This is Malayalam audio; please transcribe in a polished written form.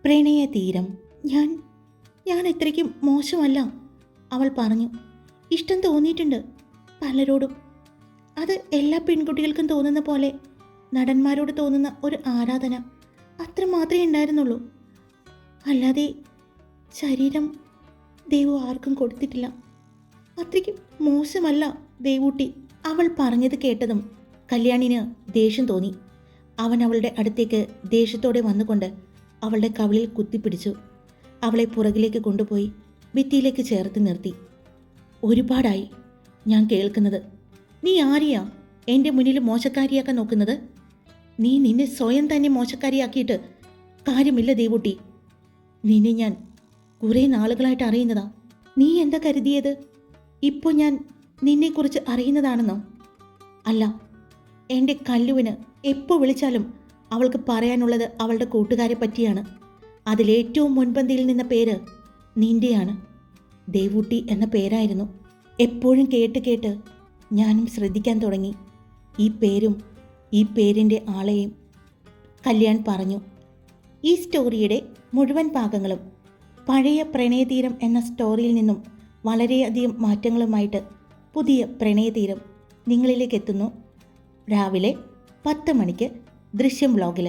പ്രണയതീരം. ഞാൻ ഞാൻ ഇത്രയ്ക്കും മോശമല്ല, അവൾ പറഞ്ഞു. ഇഷ്ടം തോന്നിയിട്ടുണ്ട് പലരോടും. അത് എല്ലാ പെൺകുട്ടികൾക്കും തോന്നുന്ന പോലെ നടന്മാരോട് തോന്നുന്ന ഒരു ആരാധന അത്ര മാത്രമേ ഉണ്ടായിരുന്നുള്ളൂ. അല്ലാതെ ശരീരം ദൈവം ആർക്കും കൊടുത്തിട്ടില്ല. അത്രയ്ക്കും മോശമല്ല ദേവൂട്ടി. അവൾ പറഞ്ഞത് കേട്ടതും കല്യാണിന് ദേഷ്യം തോന്നി. അവൻ അവളുടെ അടുത്തേക്ക് ദേഷ്യത്തോടെ വന്നുകൊണ്ട് അവളുടെ കവിളിൽ കുത്തിപ്പിടിച്ചു. അവളെ പുറകിലേക്ക് കൊണ്ടുപോയി ഭിത്തിയിലേക്ക് ചേർത്ത് നിർത്തി. ഒരുപാടായി ഞാൻ കേൾക്കുന്നത്. നീ ആരെയാ എൻ്റെ മുന്നിൽ മോശക്കാരിയാക്കാൻ നോക്കുന്നത്? നിന്നെ സ്വയം തന്നെ മോശക്കാരിയാക്കിയിട്ട് കാര്യമില്ല ദേവൂട്ടി. നിന്നെ ഞാൻ കുറേ നാളുകളായിട്ട് അറിയുന്നതാ. നീ എന്താ കരുതിയത് ഇപ്പോൾ ഞാൻ നിന്നെക്കുറിച്ച് അറിയുന്നതാണെന്നോ? അല്ല, എൻ്റെ കല്ലുവിന് എപ്പോൾ വിളിച്ചാലും അവൾക്ക് പറയാനുള്ളത് അവളുടെ കൂട്ടുകാരെ പറ്റിയാണ്. അതിലേറ്റവും മുൻപന്തിയിൽ നിന്ന പേര് നിൻ്റെയാണ്. ദേവൂട്ടി എന്ന പേരായിരുന്നു. എപ്പോഴും കേട്ട് കേട്ട് ഞാനും ശ്രദ്ധിക്കാൻ തുടങ്ങി ഈ പേരും ഈ പേരിൻ്റെ ആളെയും. കല്യാൺ പറഞ്ഞു. ഈ സ്റ്റോറിയുടെ മുഴുവൻ ഭാഗങ്ങളും പഴയ പ്രണയതീരം എന്ന സ്റ്റോറിയിൽ നിന്നും വളരെയധികം മാറ്റങ്ങളുമായിട്ട് പുതിയ പ്രണയതീരം നിങ്ങളിലേക്ക് എത്തുന്നു രാവിലെ 10 മണിക്ക് ദൃശ്യം വ്ലോഗിൽ.